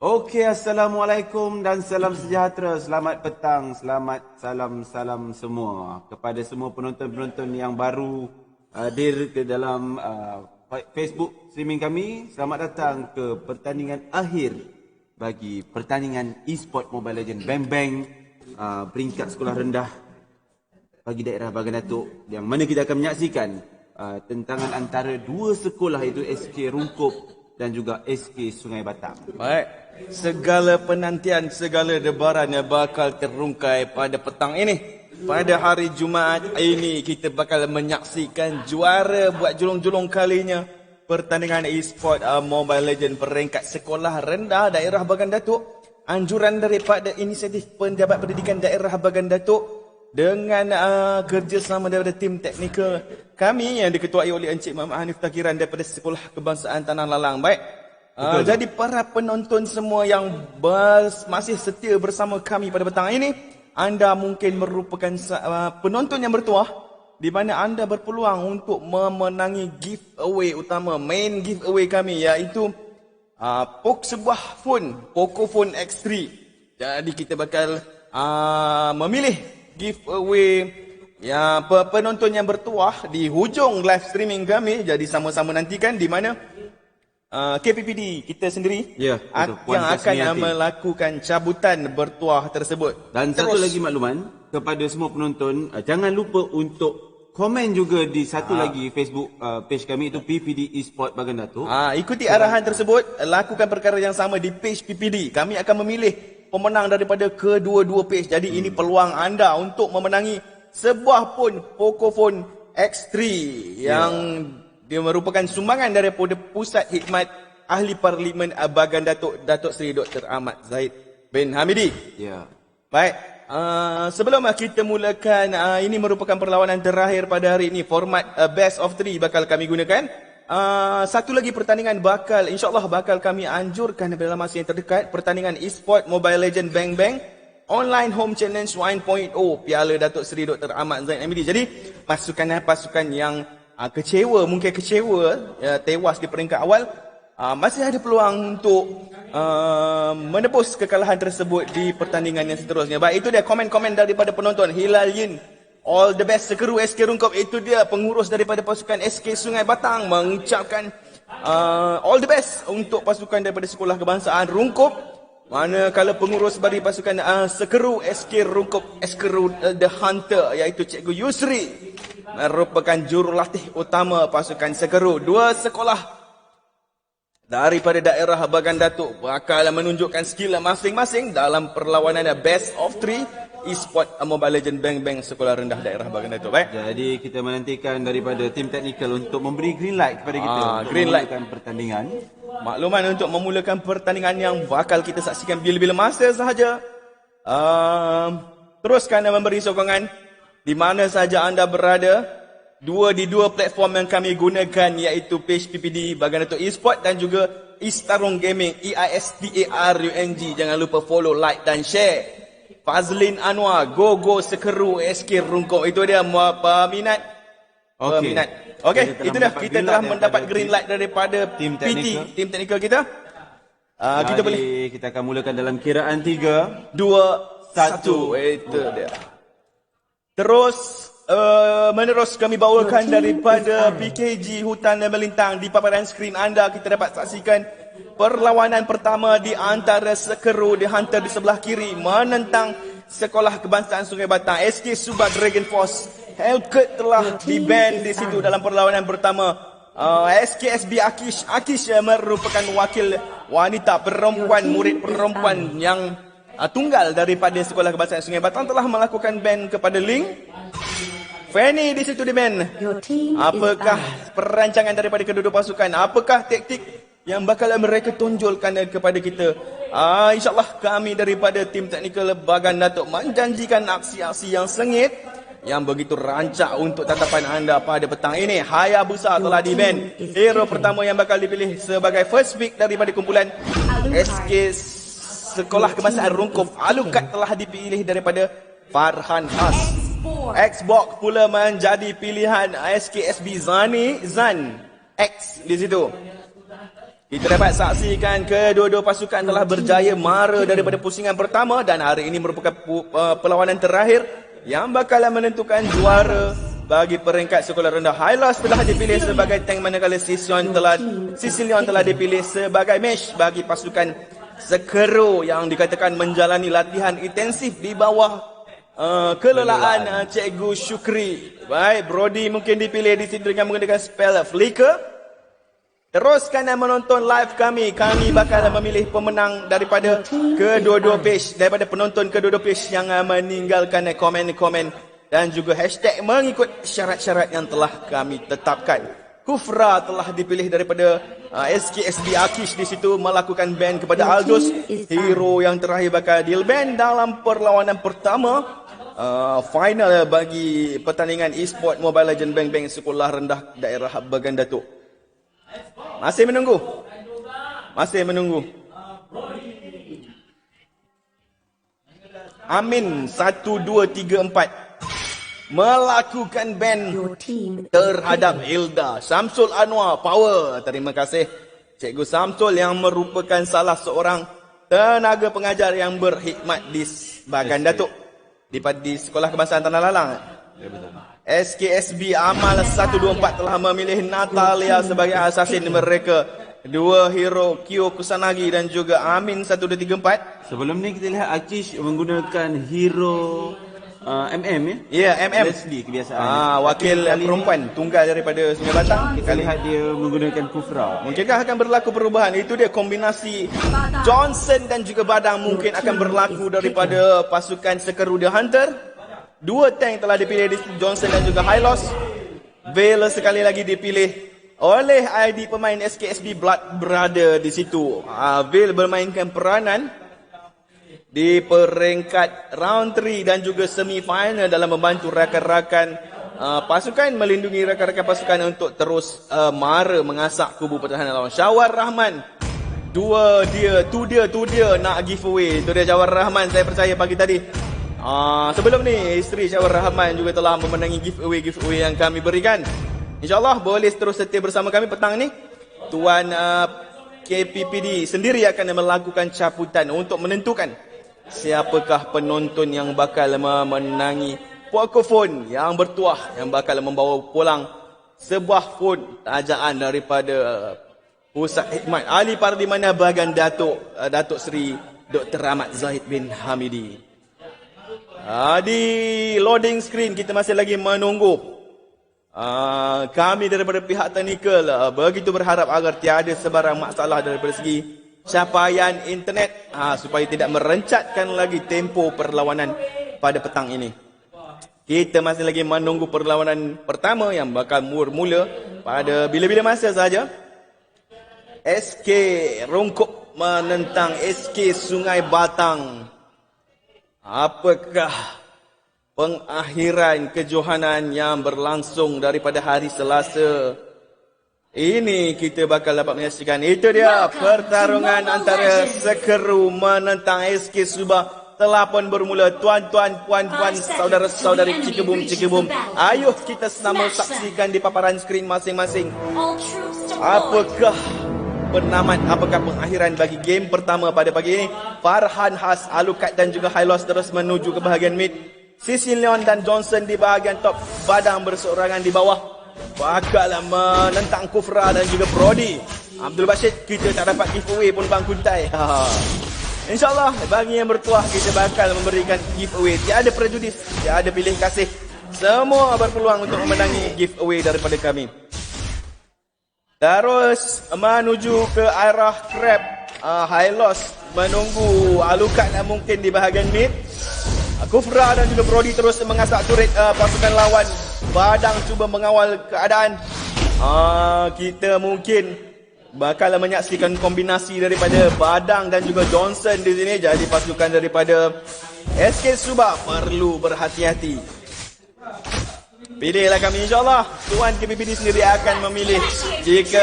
Okey, Assalamualaikum dan salam sejahtera. Selamat petang, selamat salam semua. Kepada semua penonton-penonton yang baru hadir ke dalam Facebook streaming kami, selamat datang ke pertandingan akhir bagi pertandingan e-sport Mobile Legends Bang Bang peringkat sekolah rendah bagi daerah Bagan Datuk, yang mana kita akan menyaksikan tentangan antara dua sekolah, iaitu SK Rungkup dan juga SK Sungai Batang. Baik. Segala penantian, segala debaran yang bakal terungkai pada petang ini. Pada hari Jumaat ini kita bakal menyaksikan juara buat julung-julung kalinya pertandingan e-sport Mobile Legends peringkat sekolah rendah daerah Bagan Datuk. Anjuran daripada inisiatif Penjabat Pendidikan Daerah Bagan Datuk dengan kerjasama daripada tim teknikal kami yang diketuai oleh Encik Muhammad Hanif Takiran daripada Sekolah Kebangsaan Tanah Lalang. Baik. Jadi para penonton semua yang masih setia bersama kami pada petang ini, anda mungkin merupakan penonton yang bertuah, di mana anda berpeluang untuk memenangi giveaway utama, main giveaway kami, iaitu sebuah phone, Pocophone X3. Jadi kita bakal memilih giveaway penonton yang bertuah di hujung live streaming kami. Jadi sama-sama nantikan di mana KPPD kita sendiri yang akan melakukan cabutan bertuah tersebut. Dan satu lagi makluman kepada semua penonton, jangan lupa untuk komen juga di satu lagi Facebook page kami, itu PPD Esport Bagan Datuk. Ikuti arahan tersebut, lakukan perkara yang sama di page PPD. Kami akan memilih pemenang daripada kedua-dua page. Jadi ini peluang anda untuk memenangi sebuah Pocophone X3 yang dia merupakan sumbangan daripada Pusat Khidmat Ahli Parlimen Bagan Datuk, Datuk Seri Dr. Ahmad Zahid bin Hamidi. Ya. Baik. Sebelum kita mulakan, ini merupakan perlawanan terakhir pada hari ini. Format best of 3 bakal kami gunakan. Satu lagi pertandingan insyaAllah bakal kami anjurkan dalam masa yang terdekat. Pertandingan e-sport Mobile Legends Bang Bang Online Home Challenge 1.0 Piala Datuk Seri Dr. Ahmad Zahid Hamidi. Jadi pasukan yang mungkin kecewa tewas di peringkat awal, masih ada peluang untuk menebus kekalahan tersebut di pertandingan yang seterusnya. Baik, itu dia komen-komen daripada penonton. Hilal Yin, all the best sekeru SK Rungkup. Itu dia pengurus daripada pasukan SK Sungai Batang mengucapkan all the best untuk pasukan daripada Sekolah Kebangsaan Rungkup. Manakala pengurus bagi pasukan sekeru SK Rungkup, SK The Hunter, iaitu Cikgu Yusri, merupakan jurulatih utama pasukan sekeru. Dua sekolah daripada daerah Bagan Datuk bakal menunjukkan skill masing-masing dalam perlawanan best of 3 e-sport Mobile Legends Bang Bang sekolah rendah daerah Bagan Datuk. Baik. Jadi kita menantikan daripada tim teknikal untuk memberi green light kepada kita green light pertandingan. Makluman untuk memulakan pertandingan yang bakal kita saksikan bila-bila masa sahaja. Teruskan memberi sokongan di mana sahaja anda berada. Di dua platform yang kami gunakan, iaitu page PPD Bagan Datuk Esport dan juga Istarung Gaming, EISTARUNG. Jangan lupa follow, like dan share. Fazlin Anwar, Go Sekeru SK Rungkup. Itu dia minat. Okey, itu dah kita telah mendapat green light daripada tim teknikal kita. Kita boleh, kita akan mulakan dalam kiraan 3, 2, 1. Itu dia. Terus menerus kami bawakan daripada PKG Hutan dan Melintang. Di paparan skrin anda kita dapat saksikan perlawanan pertama di antara Sekeru The Hunter di sebelah kiri menentang Sekolah Kebangsaan Sungai Batang, SK Subak Dragon Force. Hellcat telah di-ban di situ dalam perlawanan pertama. SKSB Akish merupakan wakil wanita perempuan, murid perempuan yang tunggal daripada Sekolah Kebangsaan Sungai Batang, telah melakukan ban kepada Link. Fanny di situ di-ban. Apakah perancangan daripada kedua-dua pasukan? Apakah taktik yang bakal mereka tunjulkan kepada kita? InsyaAllah kami daripada tim teknikal Bagan Datuk menjanjikan aksi-aksi yang sengit, yang begitu rancak untuk tatapan anda pada petang ini. Hayabusa telah di-ban. Hero pertama yang bakal dipilih sebagai first pick daripada kumpulan SK Sekolah Kebangsaan Rungkup, Alukat telah dipilih daripada Farhan Has. Xbox pula menjadi pilihan SKSB Zan X di situ. Kita dapat saksikan kedua-dua pasukan telah berjaya mara daripada pusingan pertama dan hari ini merupakan perlawanan terakhir yang bakal menentukan juara bagi peringkat sekolah rendah. Hylos telah dipilih sebagai tank manakala Sicilion telah dipilih sebagai mesh bagi pasukan Sekero yang dikatakan menjalani latihan intensif di bawah kelelaan Cikgu Syukri. Baik, Brody mungkin dipilih di situ dengan menggunakan spell Flicker. Teruskan dan menonton live kami. Kami bakal memilih pemenang daripada kedua-dua page, daripada penonton kedua-dua page yang meninggalkan komen-komen dan juga hashtag mengikut syarat-syarat yang telah kami tetapkan. Kufra telah dipilih daripada SKSB Akish di situ melakukan ban kepada Aldous, hero yang terakhir bakal deal ban dalam perlawanan pertama final bagi pertandingan e-sport Mobile Legends Bang Bang Sekolah Rendah Daerah Bagan Datuk. Masih menunggu. Amin 1234 melakukan ban terhadap Hilda. Samsul Anwar Power. Terima kasih Cikgu Samsul yang merupakan salah seorang tenaga pengajar yang berkhidmat di Bagan Datuk di Sekolah Kebangsaan Tanah Lalang. Ya, betul. SKSB Amal 124 telah memilih Natalia sebagai assassin mereka. Dua hero Kyo Kusanagi dan juga Amin 1234. Sebelum ni kita lihat Akish menggunakan hero MM ya. Ya, MM. Leslie kebiasaan. Wakil perempuan tunggal daripada Sungai Batang. Kita lihat dia menggunakan Kufra. Mungkinkah akan berlaku perubahan? Itu dia kombinasi Johnson dan juga Badang mungkin akan berlaku daripada pasukan Sekeru The Hunter. Dua tank telah dipilih di Johnson dan juga Hylos. Vale sekali lagi dipilih oleh ID pemain SKSB Blood Brother di situ. Vale bermainkan peranan di peringkat round 3 dan juga semi-final dalam membantu rakan-rakan pasukan melindungi rakan-rakan pasukan untuk terus mara mengasak kubu pertahanan lawan. Syawar Rahman. Tu dia nak giveaway. Tu dia Syawar Rahman, saya percaya pagi tadi. Sebelum ni isteri Syawar Rahman juga telah memenangi giveaway yang kami berikan. InsyaAllah boleh terus setia bersama kami petang ni. Tuan KPPD sendiri akan melakukan caputan untuk menentukan siapakah penonton yang bakal memenangi Pocophone yang bertuah, yang bakal membawa pulang sebuah phone tajaan daripada Pusat Hikmat Ali Parlimana Bagan Datuk Seri Dr. Ahmad Zahid bin Hamidi. Di loading screen kita masih lagi menunggu. Kami daripada pihak teknikal begitu berharap agar tiada sebarang masalah daripada segi capaian internet supaya tidak merencatkan lagi tempo perlawanan pada petang ini. Kita masih lagi menunggu perlawanan pertama yang bakal mula pada bila-bila masa saja. SK Rongkop menentang SK Sungai Batang. Apakah pengakhiran kejohanan yang berlangsung daripada hari Selasa ini kita bakal dapat menyaksikan. Itu dia pertarungan antara Sekeru menentang SK Subah telah pun bermula. Tuan-tuan, puan-puan, saudara-saudari, cikgu-bum. Ayuh kita sama saksikan di paparan skrin masing-masing. Apakah pengakhiran bagi game pertama pada pagi ini? Farhan Has, Alukat dan juga Hylos terus menuju ke bahagian mid. Sicilion dan Johnson di bahagian top. Badang berseorangan di bawah. Bakal menentang Kufra dan juga Brody. Abdul Bashid, kita tak dapat giveaway pun bang Kuntai. InsyaAllah bagi yang bertuah kita bakal memberikan giveaway. Tiada prejudis, tiada pilih kasih. Semua berpeluang untuk memenangi giveaway daripada kami. Terus menuju ke arah Crab. Hylos menunggu Alukat mungkin di bahagian mid. Kufra dan juga Brody terus mengasak turret pasukan lawan. Badang cuba mengawal keadaan. Kita mungkin bakal menyaksikan kombinasi daripada Badang dan juga Johnson di sini. Jadi pasukan daripada SK Subah perlu berhati-hati. Pilihlah kami, insyaAllah Tuan KPPD sendiri akan memilih. Jika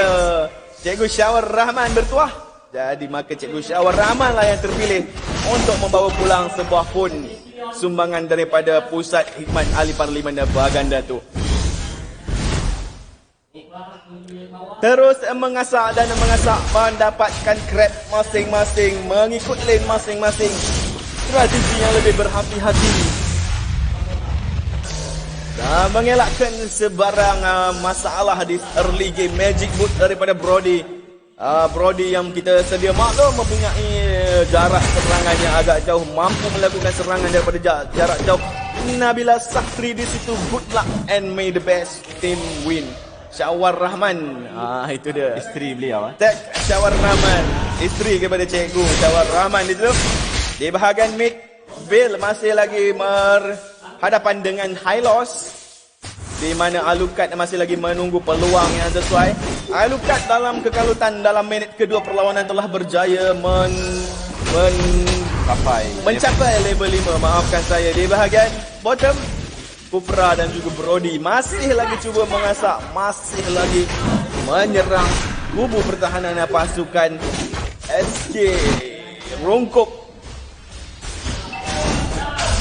Cikgu Syawar Rahman bertuah, jadi maka Cikgu Syawar Rahman lah yang terpilih untuk membawa pulang sebuah phone sumbangan daripada Pusat Hikmat Ali Parlimen dan Bagan Datuk. Terus mengasak dan mengasak, mendapatkan grab masing-masing, mengikut lane masing-masing. Strategi yang lebih berhati-hati dan mengelakkan sebarang masalah di early game. Magic Boot daripada Brody. Brody yang kita sedia maklum mempunyai jarak serangan yang agak jauh, mampu melakukan serangan daripada jarak jauh. Nabila Sakri di situ, good luck and may the best team win. Syawar Rahman, itu dia Isteri beliau. Tag Syawar Rahman, isteri kepada Cikgu Syawar Rahman di situ. Di bahagian mid, Bill masih lagi berhadapan dengan Hylos, di mana Alucard masih lagi menunggu peluang yang sesuai. Alucard dalam kekalutan dalam minit kedua perlawanan telah berjaya mencapai level 5. Maafkan saya. Di bahagian bottom, Kufra dan juga Brody masih lagi cuba mengasak, masih lagi menyerang kubu pertahanan pasukan SK Rungkup.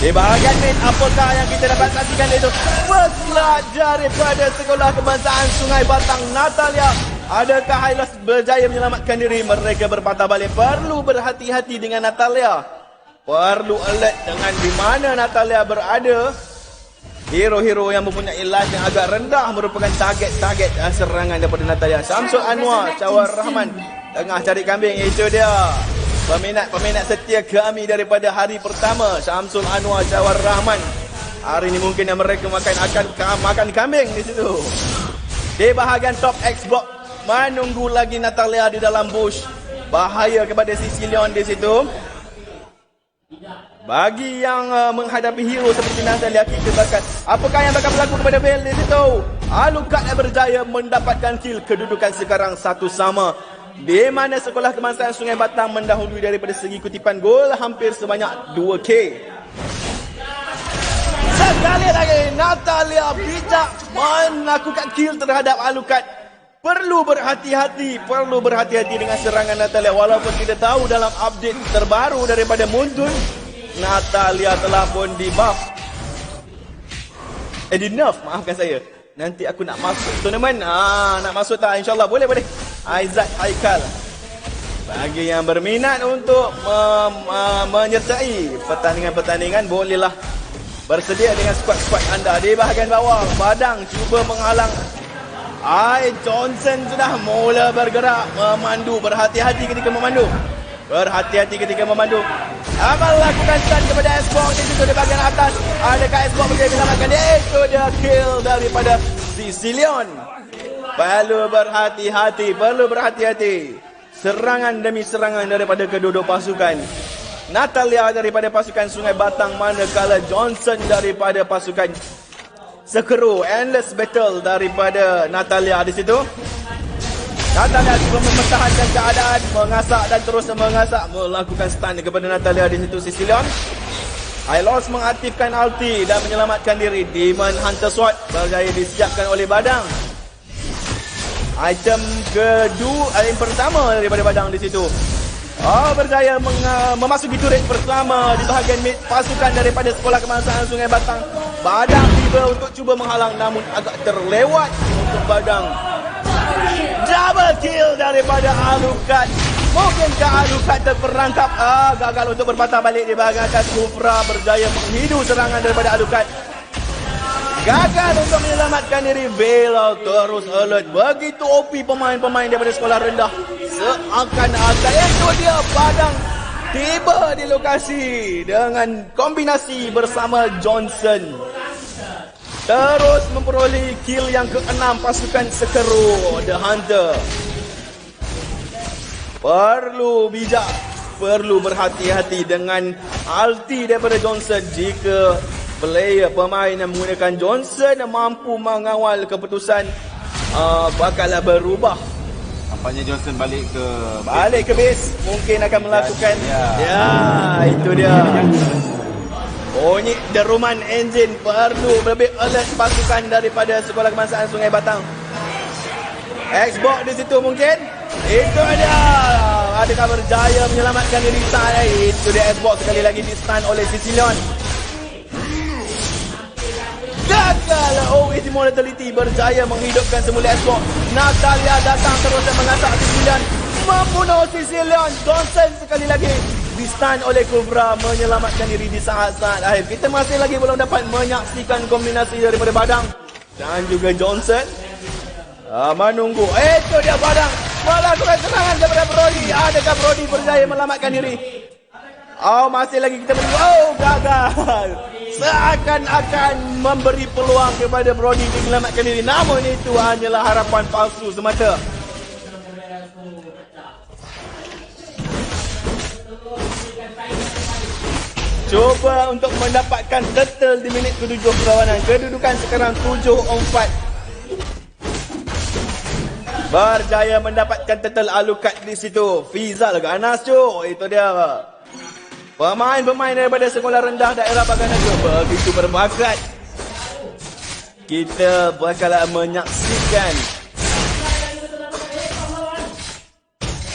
Di bahagian mid, apakah yang kita dapat saksikan itu? Berselat daripada Sekolah Kebangsaan Sungai Batang, Natalia. Adakah Hylos berjaya menyelamatkan diri? Mereka berpatah balik. Perlu berhati-hati dengan Natalia. Perlu alert dengan di mana Natalia berada. Hero-hero yang mempunyai life yang agak rendah merupakan target-target serangan daripada Natalia. Syamsul Anwar, Syawar Rahman tengah cari kambing. Itu dia peminat setia kami daripada hari pertama, Syamsul Anwar, Syawar Rahman. Hari ini mungkin yang mereka akan makan kambing di situ. Di bahagian top, Xbox menunggu lagi Natalia di dalam bush. Bahaya kepada Sisi Leon di situ. Bagi yang menghadapi hero seperti Natalia, kita bakal apakah yang bakal berlaku kepada Bell di situ? Alucard yang berjaya mendapatkan kill. Kedudukan sekarang satu sama, di mana Sekolah Kebangsaan Sungai Batang mendahului daripada segi kutipan gol hampir sebanyak 2K. Sekali lagi Natalia bijak melakukan kill terhadap Alucard. Perlu berhati-hati dengan serangan Natalia. Walaupun kita tahu dalam update terbaru daripada Muntun, Natalia telah pun di buff. Di nerf, maafkan saya. Nanti aku nak masuk tournament. Nak masuk tak? InsyaAllah boleh. Aizat Haikal. Bagi yang berminat untuk menyertai pertandingan-pertandingan, bolehlah bersedia dengan skuad-skuad anda. Di bahagian bawah, Badang cuba menghalang. Johnson sudah mula bergerak memandu. Berhati-hati ketika memandu. Amal lakukan stun kepada Xbox di situ di bahagian atas. Adakah Xbox boleh menyelamatkan dia? Itu dia kill daripada Sicilion. Perlu berhati-hati. Serangan demi serangan daripada kedua-dua pasukan. Natalia daripada pasukan Sungai Batang, manakala Johnson daripada pasukan Sekeru. Endless battle daripada Natalia di situ. Natalia cuba mempertahankan keadaan, mengasak dan terus mengasak, melakukan stun kepada Natalia di situ. Sicilion, Hylos mengaktifkan ulti dan menyelamatkan diri. Demon Hunter Sword berjaya disiapkan oleh Badang. Item pertama daripada Badang di situ. Berjaya memasuki turret pertama di bahagian mid pasukan daripada Sekolah Kebangsaan Sungai Batang. Badang tiba untuk cuba menghalang, namun agak terlewat untuk Badang. Double kill daripada Alucard. Mungkinkah Alucard terperangkap? Gagal untuk berpatah balik di bahagian atas. Kufra berjaya menghidu serangan daripada Alucard. Gagal untuk menyelamatkan diri. Bela terus alert. Begitu OP pemain-pemain daripada sekolah rendah. Seakan-akan itu dia Badang tiba di lokasi dengan kombinasi bersama Johnson. Terus memperoleh kill yang ke-6 pasukan Sekeru, The Hunter. Perlu bijak, perlu berhati-hati dengan ulti daripada Johnson. Jika pemain yang menggunakan Johnson mampu mengawal keputusan, bakallah berubah. Nampaknya Johnson balik ke base. Mungkin akan melakukan itu dia. Bunyi deruman enjin. Perlu lebih alert pasukan daripada Sekolah Kebangsaan Sungai Batang. Xbox di situ mungkin. Itu dia. Adakah berjaya menyelamatkan diri sana? Itu dia Xbox sekali lagi di stun oleh Sicilion. Gagal. Oh, Immortality berjaya menghidupkan semula Xbox. Natalia datang terus dan mengasak Sicilian. Membunuh Sicilian. Johnson sekali lagi di-stun oleh Cobra, menyelamatkan diri di saat-saat akhir. Kita masih lagi belum dapat menyaksikan kombinasi daripada Badang dan juga Johnson. Menunggu. Itu dia Badang melakukan serangan kepada Brody. Adakah Brody berjaya melamatkan diri? Oh, masih lagi kita menunggu. Oh, gagal. Seakan-akan memberi peluang kepada Brody untuk menyelamatkan diri. Namun itu hanyalah harapan palsu semata. Cuba untuk mendapatkan turtle di minit ke-7 perlawanan. Kedudukan sekarang 7-4. Berjaya mendapatkan turtle Alucard di situ. Fizal ganas cu. Itu dia. Pemain-pemain daripada sekolah rendah daerah Baganaga begitu berbakat. Kita bakal menyaksikan.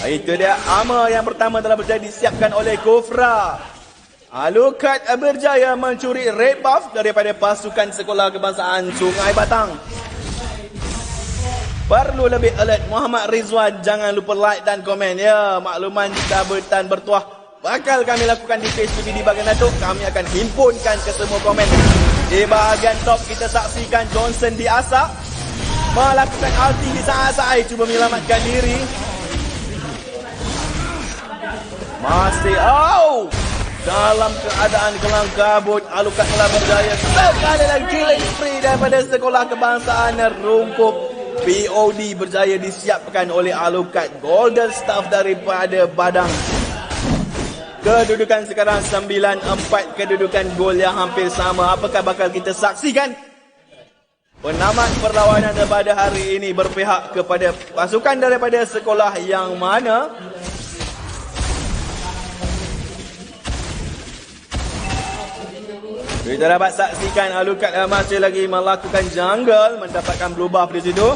Itu dia armor yang pertama telah berjaya disiapkan oleh Kofra. Alucard berjaya mencuri red buff daripada pasukan sekolah kebangsaan Sungai Batang. Perlu lebih alert. Muhammad Rizwan, jangan lupa like dan komen ya. Makluman jika bertahan bertuah bakal kami lakukan di Facebook di bahagian atas. Kami akan himpunkan ke semua komen. Di bahagian top kita saksikan Johnson diasak melakukan ulti di saat-saat cuba menyelamatkan diri. Masih dalam keadaan kelam kabut, Alucard telah berjaya sekali lagi killing spree daripada sekolah kebangsaan Rungkup. POD berjaya disiapkan oleh Alucard. Golden Staff daripada Badang. Kedudukan sekarang 9-4. Kedudukan gol yang hampir sama. Apakah bakal kita saksikan? Penamat perlawanan pada hari ini berpihak kepada pasukan daripada sekolah yang mana? Kita dapat saksikan Alucard masih lagi melakukan jungle, mendapatkan blue buff di situ.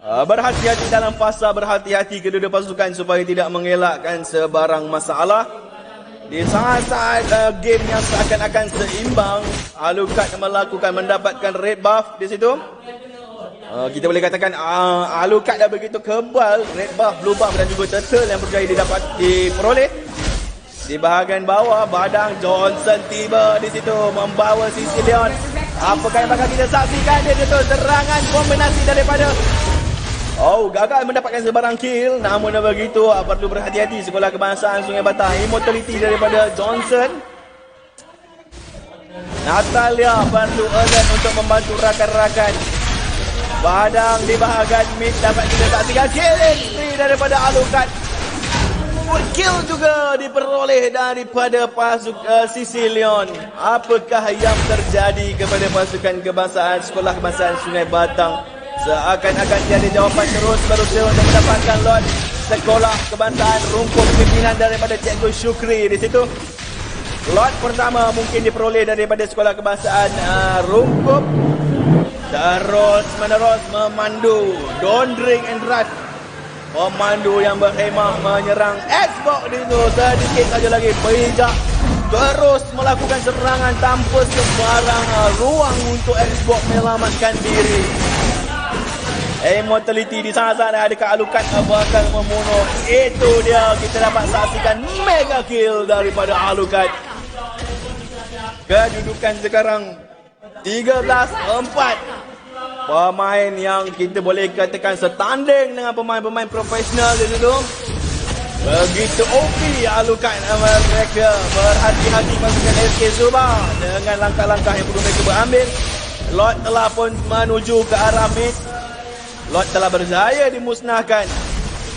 Berhati-hati dalam fasa, berhati-hati kedua pasukan supaya tidak mengelakkan sebarang masalah. Di saat-saat game yang seakan-akan seimbang, Alucard mendapatkan red buff di situ. Kita boleh katakan Alucard dah begitu kebal, red buff, blue buff dan juga turtle yang berjaya diperoleh. Di bahagian bawah, Badang Johnson tiba di situ membawa Sicilian. Apakah yang bakal kita saksikan di situ? Serangan kombinasi daripada gagal mendapatkan sebarang kill. Namun begitu, perlu berhati-hati sekolah kebangsaan Sungai Batang. Immortality daripada Johnson. Natalia perlu alert untuk membantu rakan-rakan. Badang di bahagian mid dapat kita saksikan killing spree daripada Alucard. Kill juga diperoleh daripada pasukan Sicilian. Apakah yang terjadi kepada pasukan kebangsaan sekolah kebangsaan Sungai Batang? Seakan-akan tiada jawapan, terus berusaha untuk mendapatkan lot sekolah kebangsaan Rungkup pimpinan daripada Cikgu Syukri di situ. Lot pertama mungkin diperoleh daripada sekolah kebangsaan Rungkup. Terus menerus memandu Don't Drink and Drive. Pemandu yang berhemah menyerang Xbox di situ. Sedikit saja lagi bijak terus melakukan serangan tanpa sebarang ruang untuk Xbox menyelamatkan diri. Immortality di sana-sana, adakah Alucard bakal membunuh? Itu dia, kita dapat saksikan mega kill daripada Alucard. Kedudukan sekarang 13-4. Pemain yang kita boleh katakan setanding dengan pemain-pemain profesional di situ. Begitu OP Alucard mereka. Berhati-hati pasukan SK Subah dengan langkah-langkah yang perlu mereka berambil. Lot telah pun menuju ke arah mid. Lot telah berjaya dimusnahkan.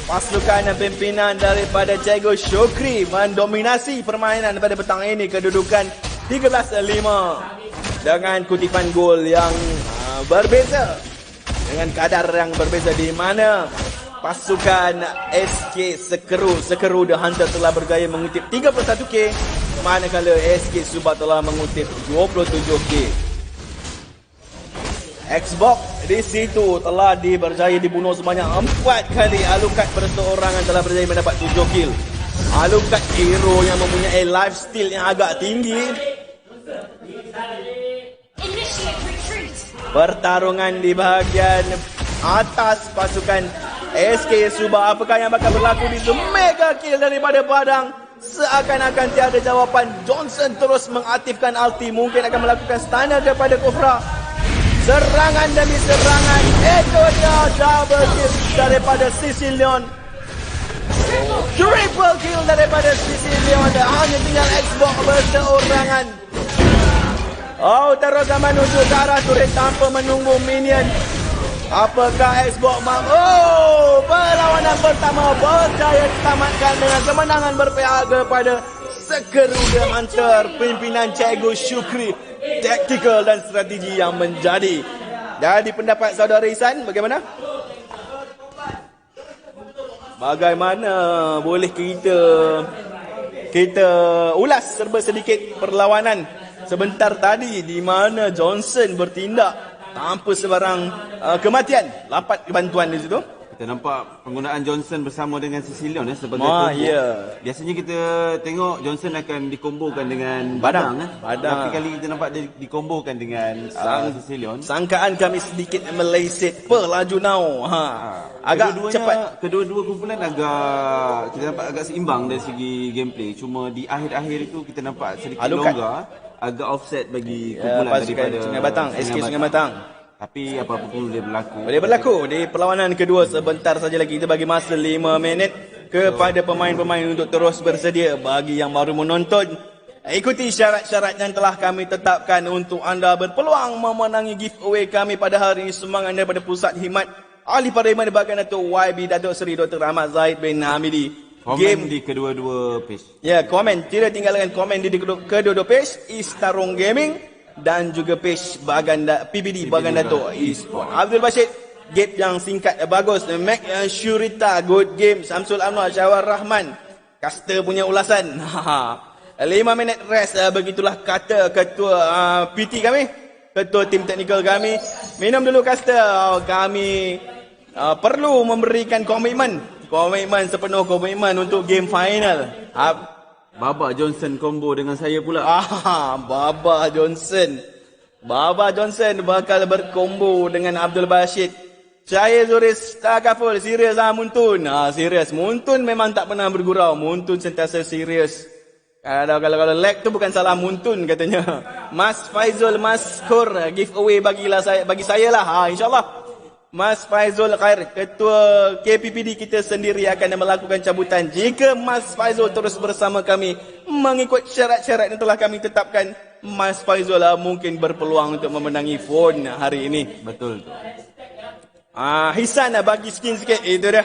Pasukan dan pimpinan daripada Cikgu Syukri mendominasi permainan pada petang ini. Kedudukan 13-5 dengan kutipan gol yang berbeza, dengan kadar yang berbeza, di mana pasukan SK Sekeru The Hunter telah berjaya mengutip 31k, manakala SK Subah telah mengutip 27k. Xbox di situ telah berjaya dibunuh sebanyak 4 kali. Alucard perseorangan telah berjaya mendapat 7 kill. Alucard hero yang mempunyai life steal yang agak tinggi. Pertarungan di bahagian atas pasukan SK Subah. Apakah yang bakal berlaku di situ? Mega kill daripada Padang. Seakan-akan tiada jawapan. Johnson terus mengaktifkan ulti. Mungkin akan melakukan stunner kepada Kufra. Serangan demi serangan. Itu dia double kill daripada Sicilion. Triple kill daripada Sicilion. Hanya tinggal Xbox berseorangan. Oh, terus menuju ke arah turret tanpa menunggu minion. Apakah Xbox mampu? Oh, perlawanan pertama berjaya ditamatkan dengan kemenangan berpihak kepada Sekeruda Hunter, pimpinan Cikgu Syukri. Taktikal dan strategi yang menjadi. Jadi pendapat saudara Ihsan bagaimana? Bagaimana boleh kita ulas serba sedikit perlawanan sebentar tadi di mana Johnson bertindak tanpa sebarang kematian. Dapat bantuan di situ. Kita nampak penggunaan Johnson bersama dengan Sicilion sebagai combo. Ya. Biasanya kita tengok Johnson akan dikombokan dengan Badang. Tapi kali kita nampak dia dikombokan dengan Sicilion. Sangkaan kami sedikit meleset. Pelaju now. Agak cepat. Kedua-dua kumpulan agak kita nampak agak seimbang dari segi gameplay. Cuma di akhir-akhir itu kita nampak sedikit longgar, agak offset bagi kumpulan daripada Sungai Batang, SK Sungai Batang. Tapi apa-apa pun boleh berlaku. Boleh berlaku di perlawanan kedua. Sebentar saja lagi kita bagi masa 5 minit kepada pemain-pemain untuk terus bersedia. Bagi yang baru menonton, ikuti syarat-syarat yang telah kami tetapkan untuk anda berpeluang memenangi giveaway kami pada hari ini. Sumbangan daripada Pusat Khidmat Ahli Parlimen Bahagian Datuk YB Datuk Seri Dr. Ahmad Zahid bin Hamidi. Komen di kedua-dua page. Ya, komen. Tidak tinggalkan komen di kedua-dua page. Istarung Gaming dan juga page PBD Bahagian Datuk Esport. Abdul Bashid, gap yang singkat bagus. Mac Shurita, good game. Samsul Anwar, Syawar Rahman, caster punya ulasan. 5 minit rest, begitulah kata ketua PT kami, ketua tim teknikal kami. Minum dulu caster. Kami perlu memberikan komitmen sepenuh komitmen untuk game final. Baba Johnson combo dengan saya pula. Baba Johnson bakal berkombo dengan Abdul Bashid. Saya Zuris Takaful, serius Muntun. Serius. Muntun memang tak pernah bergurau. Muntun sentiasa serius. Kalau lag tu bukan salah Muntun katanya. Mas Faizul Maskur, giveaway bagi saya lah. InsyaAllah. Mas Faizul Khair, ketua KPPD kita sendiri akan melakukan cabutan jika Mas Faizul terus bersama kami mengikut syarat-syarat yang telah kami tetapkan. Mas Faizul mungkin berpeluang untuk memenangi phone hari ini. Betul. Hisan bagi skin sikit. Itu dia.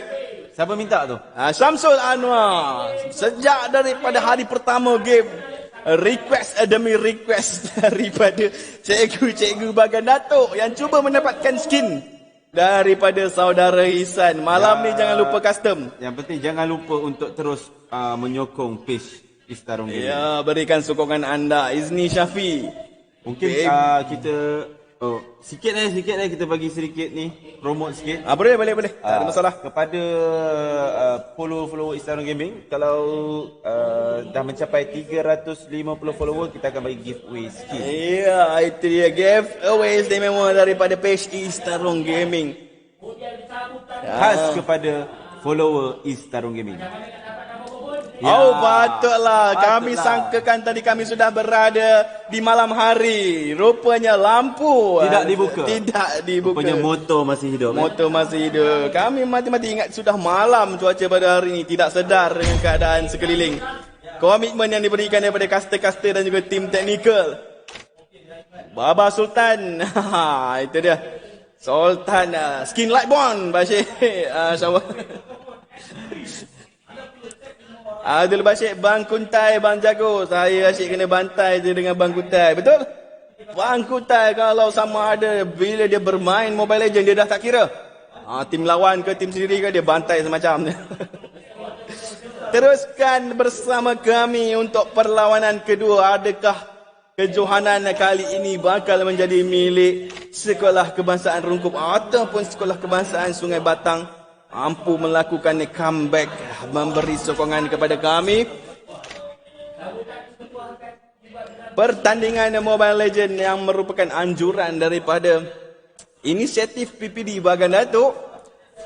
Siapa minta tu? Samsul Anwar. Sejak daripada hari pertama game, request demi request daripada cikgu-cikgu Bahagian Datuk yang cuba mendapatkan skin daripada saudara Ihsan. Malam ni jangan lupa custom. Yang penting jangan lupa untuk terus menyokong page Istarung Gaming. Ya, berikan sokongan anda. Izni Syafi. Mungkin kita sikit kita bagi sedikit ni promote sikit. Boleh. Tak ada masalah. Kepada follow Istarung Gaming, kalau dah mencapai 350 follower, kita akan bagi giveaway skin. Ya, itu dia giveaway istimewa daripada page Istarung Gaming. Khas kepada follower Istarung Gaming. Patutlah. Kami sangkakan tadi kami sudah berada di malam hari. Rupanya lampu Tidak dibuka. Rupanya motor masih hidup. Kami mati-mati ingat sudah malam cuaca pada hari ini. Tidak sedar dengan keadaan sekeliling. Komitmen yang diberikan daripada caster-caster dan juga tim teknikal. Baba Sultan. Itu dia. Sultan. Skin Lightborn. Bashir. Abdul Bashir, Bang Kuntai, Bang Jago. Saya asyik kena bantai je dengan Bang Kuntai. Betul? Bang Kuntai kalau sama ada bila dia bermain Mobile Legends, dia dah tak kira. Tim lawan ke tim sendiri ke, dia bantai semacam. Teruskan bersama kami untuk perlawanan kedua. Adakah kejohanan kali ini bakal menjadi milik Sekolah Kebangsaan Rungkup ataupun Sekolah Kebangsaan Sungai Batang mampu melakukan comeback, memberi sokongan kepada kami? pertandingan Mobile Legend yang merupakan anjuran daripada inisiatif PPD Bagan Datuk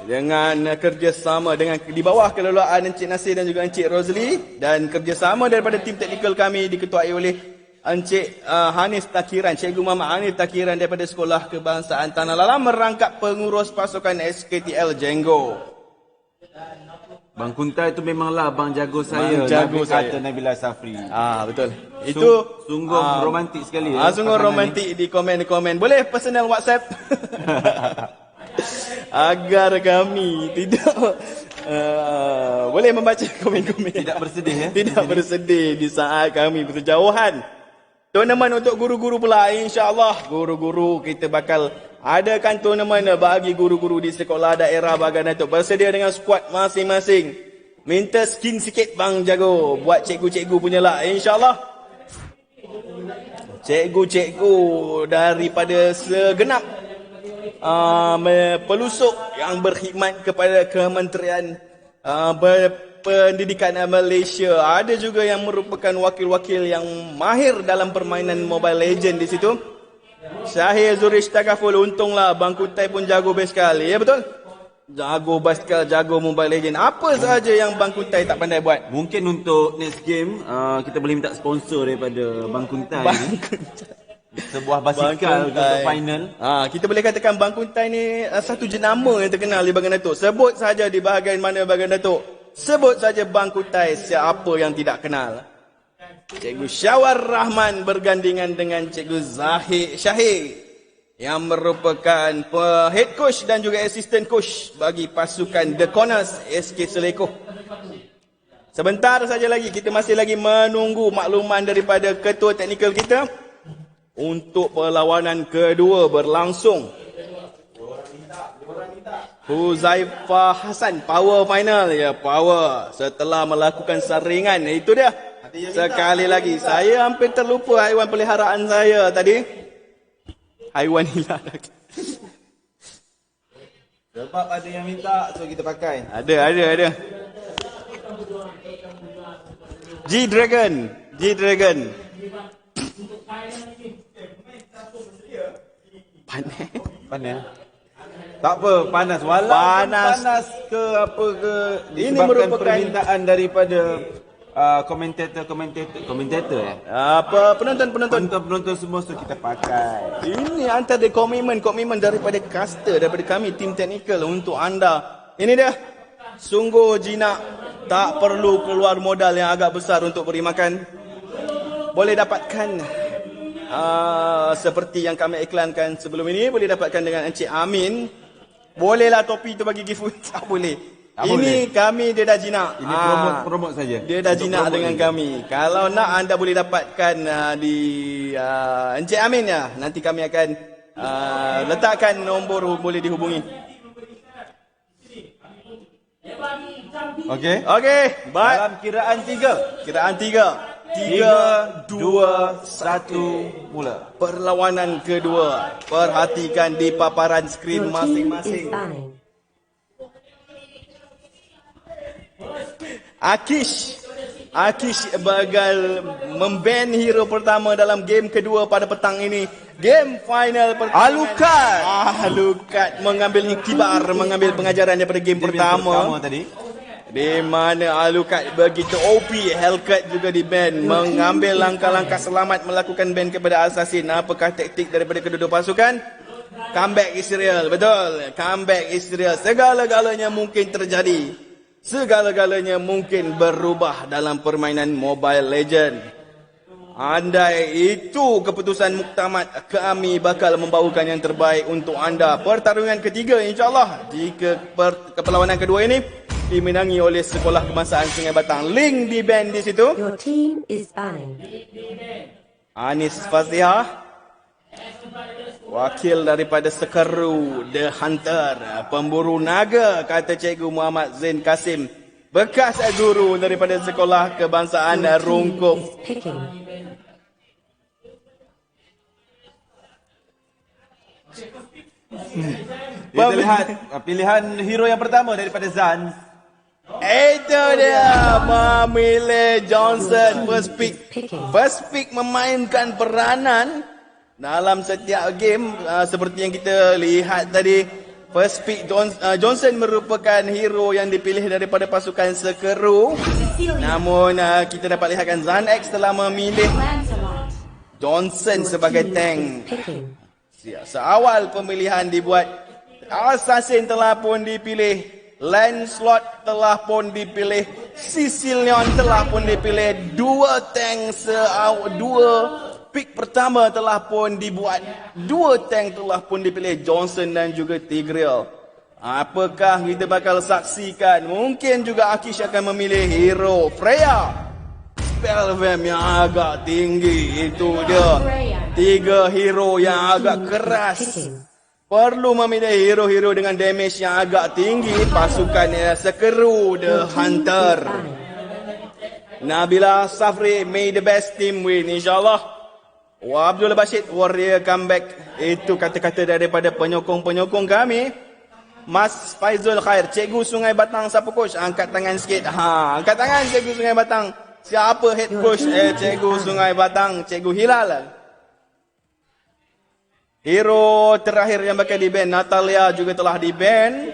dengan kerjasama dengan di bawah kelolaan Encik Nasir dan juga Encik Rosli, dan kerjasama daripada tim teknikal kami diketuai oleh Encik Hanis Takiran, Cikgu Muhammad Hanis Takiran daripada Sekolah Kebangsaan Tanah Lalam, merangkap pengurus pasukan SKTL Jenggo. Bang Kuntai itu memanglah abang jago saya. Bang jago Nabi saya. kata Nabila Safri. Betul. Itu sungguh romantik sekali ya. Sungguh pasangan romantik di komen-komen. Boleh personal WhatsApp agar kami tidak boleh membaca komen-komen. Tidak bersedih ya. Tidak bersedih di saat kami berjauhan. Tournament untuk guru-guru pula, insya-Allah guru-guru kita bakal adakan tournament bagi guru-guru di sekolah daerah Bagan Datuk. Bersedia dengan skuad masing-masing. Minta skin sikit bang jago buat cikgu-cikgu punya lah, insya-Allah. Cikgu-cikgu daripada segenap pelusuk yang berkhidmat kepada Kementerian Pendidikan Malaysia. Ada juga yang merupakan wakil-wakil yang mahir dalam permainan Mobile Legend di situ. Syahir Zurish Takaful, untunglah Bang Kuntai pun jago basikal. Ya betul? Jago basikal, jago Mobile Legend. Apa sahaja yang Bang Kuntai tak pandai buat? Mungkin untuk next game kita boleh minta sponsor daripada Bang Kuntai ni. Sebuah basikal untuk final. Kita boleh katakan Bang Kuntai ni satu jenama yang terkenal di Bagan Datuk. Sebut saja di bahagian mana Bagan Datuk, sebut saja Bang Kuntai, siapa yang tidak kenal. Cikgu Syawar Rahman bergandingan dengan Cikgu Zahid Syahir yang merupakan head coach dan juga assistant coach bagi pasukan The Corners SK Selekoh. Sebentar saja lagi, kita masih lagi menunggu makluman daripada ketua teknikal kita untuk perlawanan kedua berlangsung. Huzaifah Hasan, power final ya, power setelah melakukan saringan. Itu dia. Sekali lagi, saya hampir terlupa haiwan peliharaan saya tadi. Haiwan hilang. Sebab ada yang minta, so kita pakai. Ada. G-Dragon. Panas. Tak apa, panas. Walaupun panas ke apa ke, disebabkan merupakan permintaan daripada komentator ya. Penonton semua, so kita pakai. Ini antara komitmen daripada caster, daripada kami tim teknikal untuk anda. Ini dia. Sungguh jinak, tak perlu keluar modal yang agak besar untuk beri makan. Boleh dapatkan seperti yang kami iklankan sebelum ini, boleh dapatkan dengan Encik Amin. Bolehlah topi tu bagi giveaway. Tak boleh. Ini kami dia dah jinak. Ini promote saja. Dia dah jinak dengan kami. Kalau nak anda boleh dapatkan di Encik Amin ya. Nanti kami akan letakkan nombor boleh dihubungi. Okey. Baik. Dalam kiraan 3. Kiraan 3. 3, 2, 1, mula. Perlawanan kedua. Perhatikan di paparan skrin masing-masing. Akish bakal memban hero pertama dalam game kedua pada petang ini. Game final pertama. Alucard mengambil iktibar, mengambil pengajaran daripada game pertama tadi. Di mana Alucard begitu OP, Hellcat juga di ban, mengambil langkah-langkah selamat melakukan ban kepada Assassin. Apakah taktik daripada kedua-dua pasukan? Comeback Israel, betul. Comeback Israel. Segala-galanya mungkin terjadi. Segala-galanya mungkin berubah dalam permainan Mobile Legend. Andai itu keputusan muktamad, kami bakal membawakan yang terbaik untuk anda. Pertarungan ketiga insyaAllah, jika perlawanan kedua ini dimenangi oleh Sekolah Kebangsaan Sungai Batang. Link di band di situ. Your team is banned. Anis Fazliah, wakil daripada Sekeru The Hunter, pemburu naga, kata Cikgu Muhammad Zain Kasim, bekas guru daripada Sekolah Kebangsaan Rungkup. Kita lihat pilihan hero yang pertama daripada Zan. Itu dia, memilih Johnson first pick memainkan peranan dalam setiap game. Seperti yang kita lihat tadi, first pick Johnson merupakan hero yang dipilih daripada pasukan Sekeru. Namun kita dapat lihatkan Zanex telah memilih Johnson sebagai tank. Seawal pemilihan dibuat, Assassin telah pun dipilih, Lancelot telah pun dipilih, Sicilian telah pun dipilih. Dua tank dua pick pertama telah pun dibuat. Dua tank telah pun dipilih, Johnson dan juga Tigreal. Apakah kita bakal saksikan? Mungkin juga Akish akan memilih hero Freya. Spell Vamp yang agak tinggi, itu dia. 3 hero yang agak keras. Perlu memilih hero-hero dengan damage yang agak tinggi. Pasukan Sekeru, The Hunter. Nabila Safri, may the best team win, insyaAllah. Abdul Bashid, Warrior comeback. Itu kata-kata daripada penyokong-penyokong kami. Mas Faizul Khair, Cikgu Sungai Batang, siapa coach? Angkat tangan sikit. Angkat tangan Cikgu Sungai Batang. Siapa head coach? Cikgu Sungai Batang, Cikgu Hilal. Hero terakhir yang bakal di-ban, Natalia juga telah di-ban.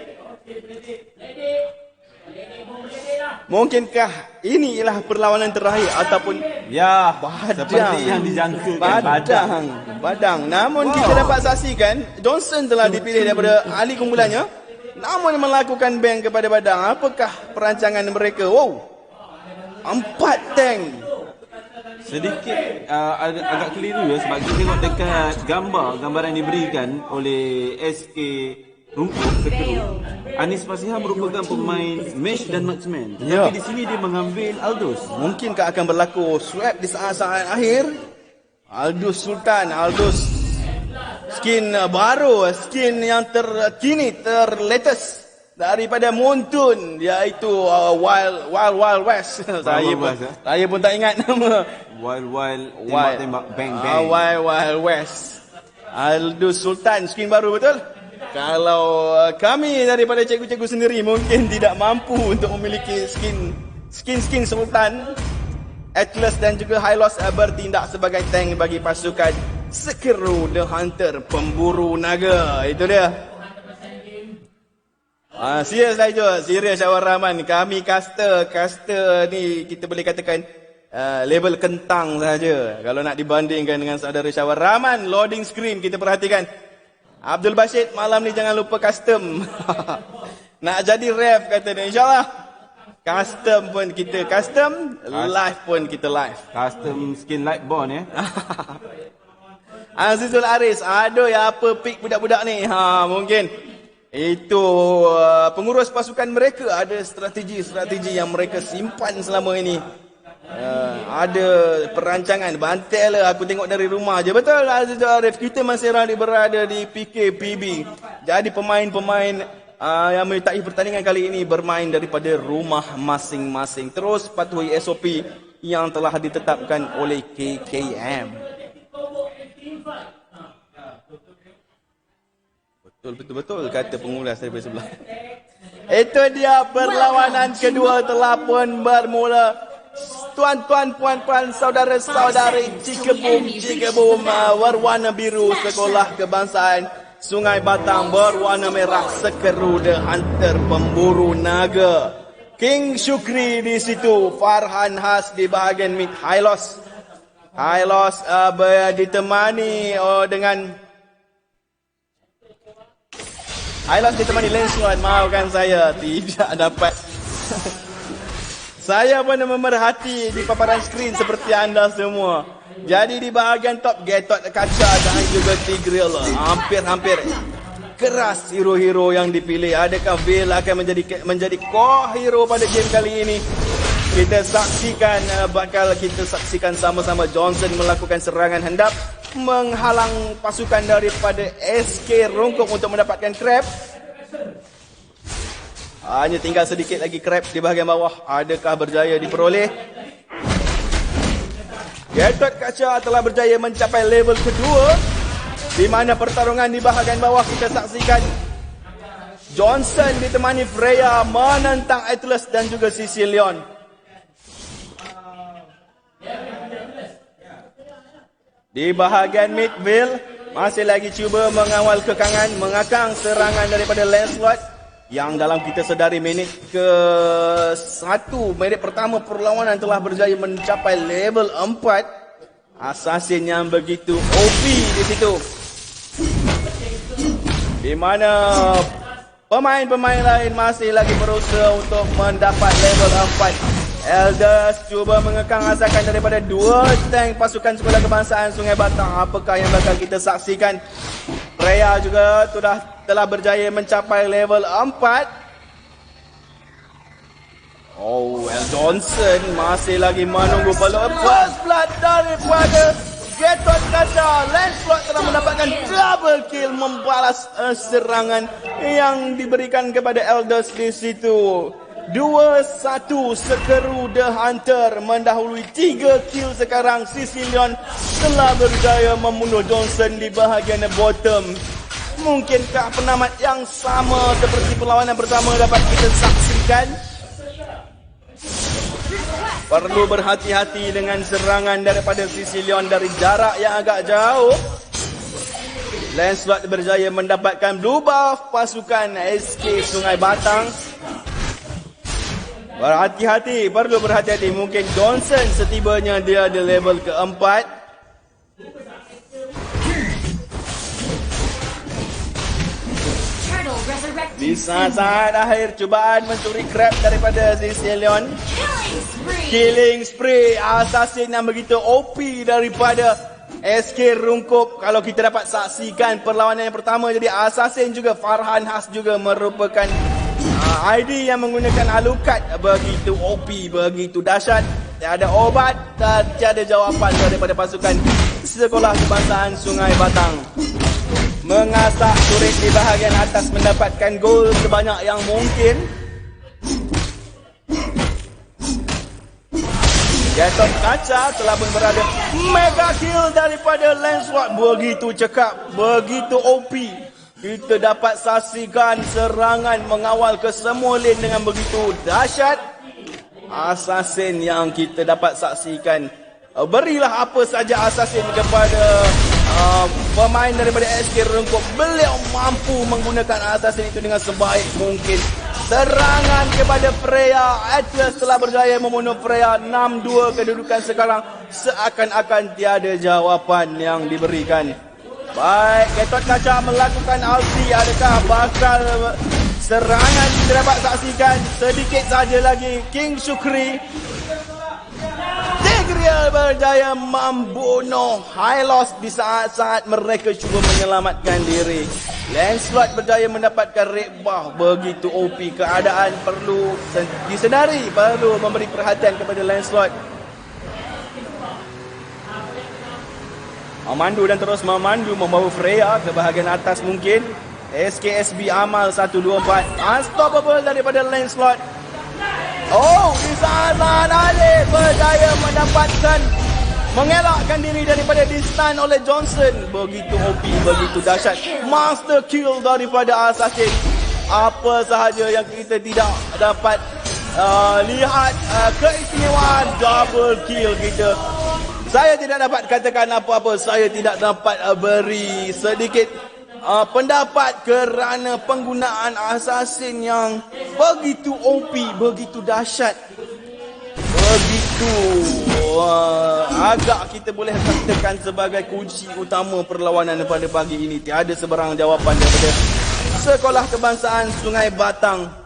Mungkinkah ini ialah perlawanan terakhir ataupun Ya, Badang. seperti yang dijangkakan. Badang. Namun kita dapat saksikan Johnson telah dipilih daripada ahli kumpulannya, namun melakukan ban kepada Badang. Apakah perancangan mereka? 4 tank. Sedikit agak keliru ya, sebab kita tengok dekat gambaran yang diberikan oleh SK Rungkut Sekeru. Anis Fasiha merupakan pemain mesh dan marksman. Ya. Tapi di sini dia mengambil Aldous. Mungkinkah akan berlaku swap di saat-saat akhir? Aldous Sultan, Aldous skin baru, skin yang terkini, terlatest daripada Montun, iaitu Wild West. Saya pun tak ingat nama. Wild tembak bang. Wild West. Aldous Sultan, skin baru, betul? Kalau kami daripada cikgu-cikgu sendiri mungkin tidak mampu untuk memiliki skin Sultan, Atlas dan juga Hylos bertindak sebagai tank bagi pasukan Sekeru, The Hunter, pemburu naga. Itu dia. Serius lah itu, serius Syawal Rahman. Kami caster ni kita boleh katakan level kentang saja. Kalau nak dibandingkan dengan saudara Syawal Rahman, loading screen kita perhatikan. Abdul Bashid, malam ni jangan lupa custom. Nak jadi ref kata dia, insyaAllah. Custom pun kita custom, live pun kita live. Custom skin Lightborn ya. Azizul Aris, aduh ya apa pick budak-budak ni. Mungkin itu pengurus pasukan mereka ada strategi yang mereka simpan selama ini. Ada perancangan. Bantai lah aku tengok dari rumah je. Betul Azizul Arif, kita masih berada di PKPB. Jadi pemain-pemain yang menyertai pertandingan kali ini bermain daripada rumah masing-masing. Terus patuhi SOP yang telah ditetapkan oleh KKM. Betul kata pengulas daripada sebelah. Itu dia perlawanan kedua telah pun bermula. Tuan-tuan, puan-puan, saudara-saudari, Cikebum berwarna biru, Sekolah Kebangsaan Sungai Batang berwarna merah, Sekeru, The Hunter, pemburu naga. King Syukri di situ, Farhan Has di bahagian mid, Hylos ditemani dengan Lancelot. Maafkan saya tidak dapat. Saya pun memerhati di paparan skrin seperti anda semua. Jadi di bahagian top, Gatot Kaca dan juga Tigreal. Hampir keras hero-hero yang dipilih. Adakah Veil akan menjadi core hero pada game kali ini? Kita saksikan sama-sama Johnson melakukan serangan hendap menghalang pasukan daripada SK Rungkuk untuk mendapatkan crab. Hanya tinggal sedikit lagi crab di bahagian bawah. Adakah berjaya diperoleh? Gatot Kaca telah berjaya mencapai level kedua, di mana pertarungan di bahagian bawah kita saksikan Johnson ditemani Freya menentang Atlas dan juga Sicilion. Di bahagian midfield, masih lagi cuba mengawal kekangan, mengakang serangan daripada Lancelot yang dalam kita sedari minit ke-1, minit pertama perlawanan telah berjaya mencapai level 4. Assassin yang begitu OP di situ. Di mana pemain-pemain lain masih lagi berusaha untuk mendapat level 4. Elders cuba mengekang asakan daripada 2 tank pasukan Sekolah Kebangsaan Sungai Batang. Apakah yang bakal kita saksikan? Freya juga telah berjaya mencapai level 4. Oh, El Johnson masih lagi menunggu peluang first blood daripada Gatot Kaca. Lancelot telah mendapatkan double kill membalas serangan yang diberikan kepada Elders di situ. 2-1 Sekeru The Hunter mendahului 3 kill sekarang. Sicilion telah berjaya membunuh Johnson di bahagian bottom. Mungkinkah penamat yang sama seperti perlawanan pertama dapat kita saksikan? Perlu berhati-hati dengan serangan daripada Sicilion dari jarak yang agak jauh. Lancelot berjaya mendapatkan blue buff pasukan SK Sungai Batang. Berhati-hati, perlu berhati-hati. Mungkin Johnson setibanya dia ada level ke-4. Di saat-saat akhir cubaan mencuri crab daripada Sicilion. Killing spree. Assassin yang begitu OP daripada SK Rungkup. Kalau kita dapat saksikan perlawanan yang pertama, jadi Assassin juga Farhan Has juga merupakan ID yang menggunakan alukat begitu OP, begitu dahsyat. Tiada obat dan tiada jawapan daripada pasukan Sekolah Kebangsaan Sungai Batang. Mengasak turret di bahagian atas mendapatkan gol sebanyak yang mungkin. Gatot Kaca telah pun berada. Mega kill daripada Lancelot. Begitu cekap, begitu OP. Kita dapat saksikan serangan mengawal ke semua lane dengan begitu dahsyat. Assassin yang kita dapat saksikan. Berilah apa saja Assassin kepada pemain daripada SK Rungkup. Beliau mampu menggunakan Assassin itu dengan sebaik mungkin. Serangan kepada Freya. Atlas telah berjaya membunuh Freya. 6-2 kedudukan sekarang. Seakan-akan tiada jawapan yang diberikan. Baik, Gatot Kaca melakukan ulti. Adakah bakal serangan kita dapat saksikan? Sedikit saja lagi. King Shukri. Tigreal berjaya membunuh Hylos di saat-saat mereka cuba menyelamatkan diri. Lancelot berjaya mendapatkan red buff. Begitu OP. Keadaan perlu disedari. Perlu memberi perhatian kepada Lancelot. Memandu dan terus memandu, membawa Freya ke bahagian atas mungkin. SKSB Amal 124. Unstoppable daripada Lancelot. Oh, di sana Ali berjaya mendapatkan, mengelakkan diri daripada di-stun oleh Johnson. Begitu OP, begitu dahsyat. Master kill daripada Assassin. Apa sahaja yang kita tidak dapat lihat keistimewaan double kill kita. Saya tidak dapat katakan apa-apa. Saya tidak dapat beri sedikit pendapat kerana penggunaan Assassin yang begitu OP, begitu dahsyat. Begitu agak kita boleh katakan sebagai kunci utama perlawanan pada pagi ini. Tiada sebarang jawapan daripada Sekolah Kebangsaan Sungai Batang.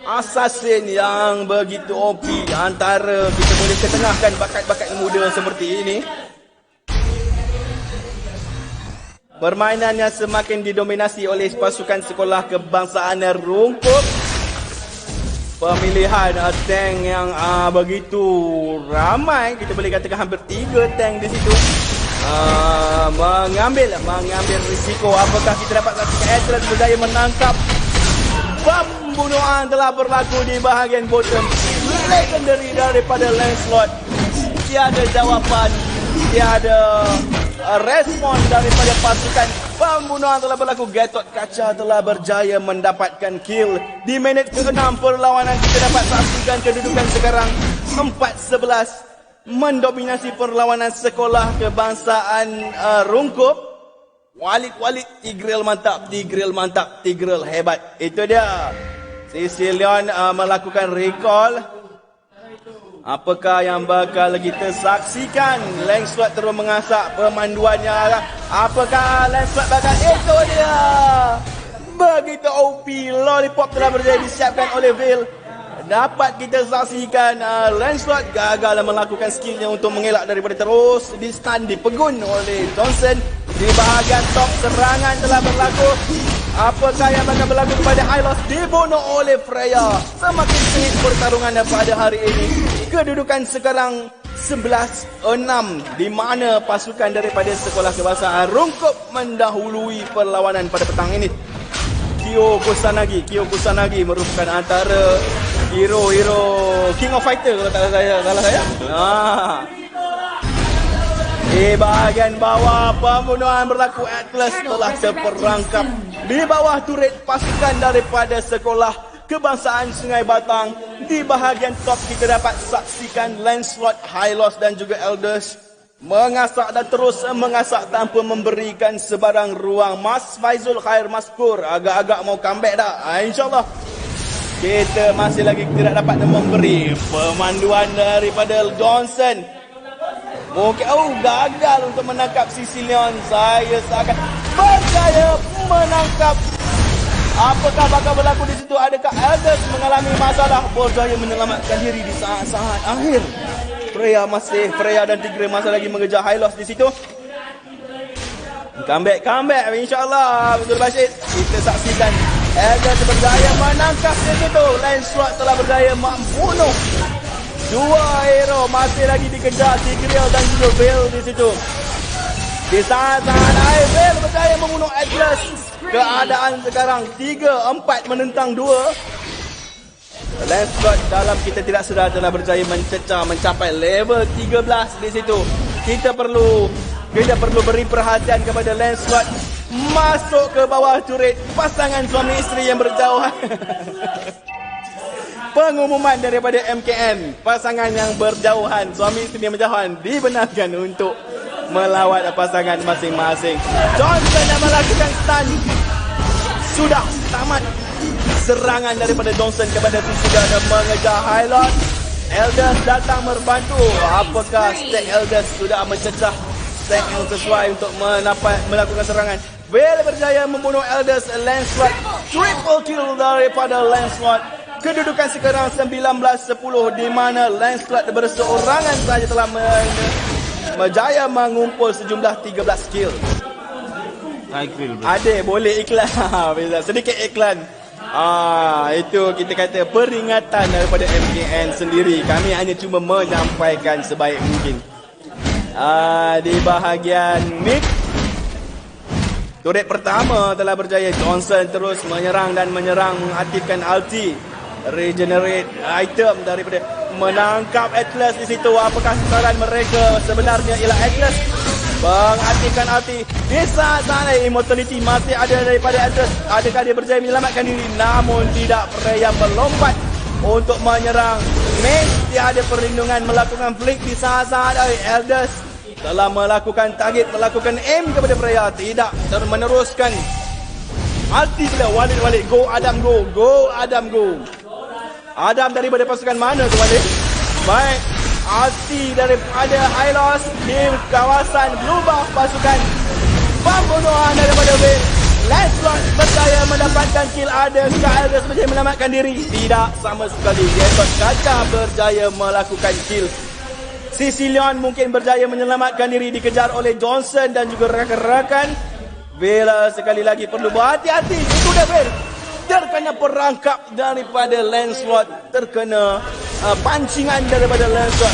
Assassin yang begitu OP. Antara kita boleh ketengahkan bakat-bakat muda seperti ini. Permainannya semakin didominasi oleh pasukan Sekolah Kebangsaan Rungkup. Pemilihan tank yang begitu ramai. Kita boleh katakan hampir 3 tank di situ. Mengambil risiko. Apakah kita dapat saksikan Atlas berjaya menangkap? Pembunuhan telah berlaku di bahagian bottom. Legendary daripada Lancelot. Tiada jawapan, tiada respon daripada pasukan Pembunuhan telah berlaku. Gatot Kaca telah berjaya mendapatkan kill. Di minit ke-6 perlawanan kita dapat saksikan kedudukan sekarang 4-11. Mendominasi perlawanan sekolah kebangsaan Rungkup. Walid Tigreal mantap, Tigreal hebat. Itu dia. Sicilion melakukan recall. Apakah yang bakal kita saksikan? Lancelot terus mengasak pemanduannya. Apakah Lancelot bakal? Itu dia. Begitu OP. Lollipop telah berjaya disiapkan oleh Veil. Dapat kita saksikan Lancelot gagal melakukan skillnya untuk mengelak daripada terus di stun dipegun oleh Johnson. Di bahagian top serangan telah berlaku. Apakah yang akan berlaku kepada Hylos? Dibunuh oleh Freya. Semakin sengit pertarungan pada hari ini. Kedudukan sekarang 11-6 di mana pasukan daripada sekolah kebangsaan Rungkup mendahului perlawanan pada petang ini. Kyo Kusanagi merupakan antara hero King of Fighter kalau tak salah saya. Di bahagian bawah pembunuhan berlaku. Atlas telah terperangkap di bawah turret pasukan daripada sekolah kebangsaan Sungai Batang. Di bahagian top kita dapat saksikan Lancelot, Hylos dan juga Elders mengasak dan terus mengasak tanpa memberikan sebarang ruang. Mas Faizul Khair Maskur agak-agak mau comeback dah. InsyaAllah. Kita masih lagi tidak dapat memberi pemanduan daripada Johnson. Mungkin gagal untuk menangkap Sicilion. Saya seakan berjaya menangkap. Apakah bakal berlaku di situ? Adakah Elders mengalami masalah? Berjaya menyelamatkan diri di saat-saat akhir. Freya dan Tigreal masih lagi mengejar Hylos di situ. Comeback insyaAllah. Betul Bashir. Kita saksikan Elders berjaya menangkap di situ. Lancelot telah berjaya membunuh dua hero. Masih lagi dikejar Tigreal dan juga Veil di situ. Di saat-saat akhir Veil berjaya membunuh Atlas. Keadaan sekarang 3-4 menentang 2. Lancelot dalam kita tidak sedar telah berjaya mencapai level 13 di situ. Kita perlu beri perhatian kepada Lancelot. Masuk ke bawah turret pasangan suami isteri yang berjauhan. Pengumuman daripada MKN, pasangan yang berjauhan, suami isteri yang berjauhan dibenarkan untuk melawat pasangan masing-masing. Johnson yang melakukan stun. Sudah tamat serangan daripada Johnson kepada Sicilion dan mengejar Hylos. Elders datang membantu. Apakah stack Elders sudah mencecah stack yang sesuai untuk melakukan serangan? Veil berjaya membunuh Elders. Lancelot triple kill daripada Lancelot. Kedudukan sekarang 19-10 di mana Lancelot berseorangan saja telah berjaya mengumpul sejumlah 13 kill. Ada boleh iklan. Sedikit iklan. Itu kita kata peringatan daripada MKN sendiri. Kami hanya cuma menyampaikan sebaik mungkin. Di bahagian mid, turret pertama telah berjaya. Johnson terus menyerang, mengaktifkan ulti, regenerate item daripada menangkap Atlas di situ. Apakah sasaran mereka sebenarnya ialah Atlas? Mengaktifkan ulti. Di saat sana immortality masih ada daripada Atlas. Adakah dia berjaya menyelamatkan diri? Namun tidak. Freya melompat untuk menyerang. Mesti ada perlindungan melakukan flick di saat-saat Elders telah melakukan target, melakukan aim kepada Freya. Tidak meneruskan ulti pula. Walid go Adam go Adam daripada pasukan mana tu Walid? Baik, ulti daripada Hylos di kawasan blue buff pasukan. Pembunuhan daripada Veil. Lancelot berjaya mendapatkan kill. Adakah Elders berjaya menyelamatkan diri? Tidak sama sekali. Gatot Kaca berjaya melakukan kill. Sicilion mungkin berjaya menyelamatkan diri, dikejar oleh Johnson dan juga rakan-rakan. Veil sekali lagi perlu berhati-hati. Itu dah Veil terkena perangkap daripada Lancelot. Terkena pancingan daripada Lancelot.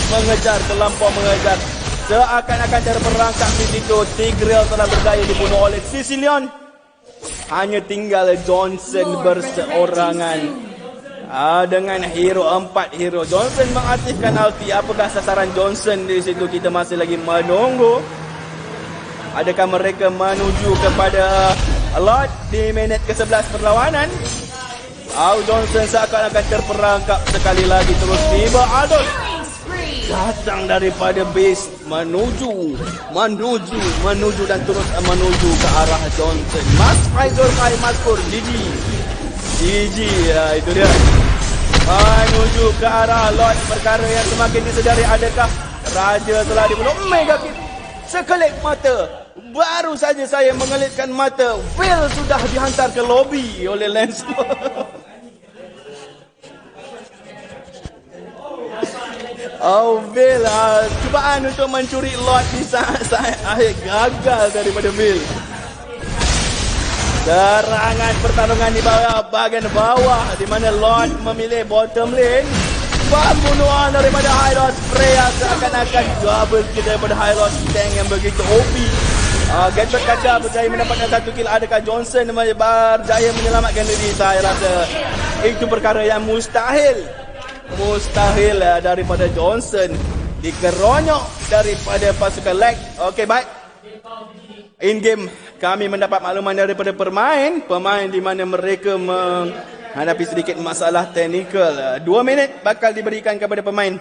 Terlampau mengejar. Seakan-akan terperangkap di situ. Tigreal telah berjaya dibunuh oleh Sicilion. Hanya tinggal Johnson berseorangan. Dengan hero 4 hero. Johnson mengaktifkan ulti. Apakah sasaran Johnson di situ? Kita masih lagi menunggu. Adakah mereka menuju kepada Lord di minit ke-11 perlawanan? Al Johnson seakan-akan terperangkap sekali lagi. Terus tiba Aldous datang daripada base menuju dan terus menuju ke arah Johnson. Mas Faizul Kai Maskur GG ya, itu dia menuju ke arah Lord. Perkara yang semakin disedari, adakah Raja telah dibunuh? Mega kick. Sekelip mata, baru saja saya mengelitkan mata, Will sudah dihantar ke lobi oleh Lance. Oh, Will, cubaan untuk mencuri Lord di saat-saat akhir gagal daripada Will. Serangan pertarungan di bawah, bahagian bawah, di mana Lord memilih bottom lane. Pembunuhan daripada Hylos, Freya seakan-akan double kill daripada Hylos, tank yang begitu OP. Gatot Kaca berjaya mendapatkan 1 kill. Adakah Johnson berjaya menyelamatkan diri? Saya rasa itu perkara yang mustahil daripada Johnson dikeronyok daripada pasukan lag. Okey, baik. In game kami mendapat makluman daripada pemain di mana mereka menghadapi sedikit masalah teknikal. 2 minit bakal diberikan kepada pemain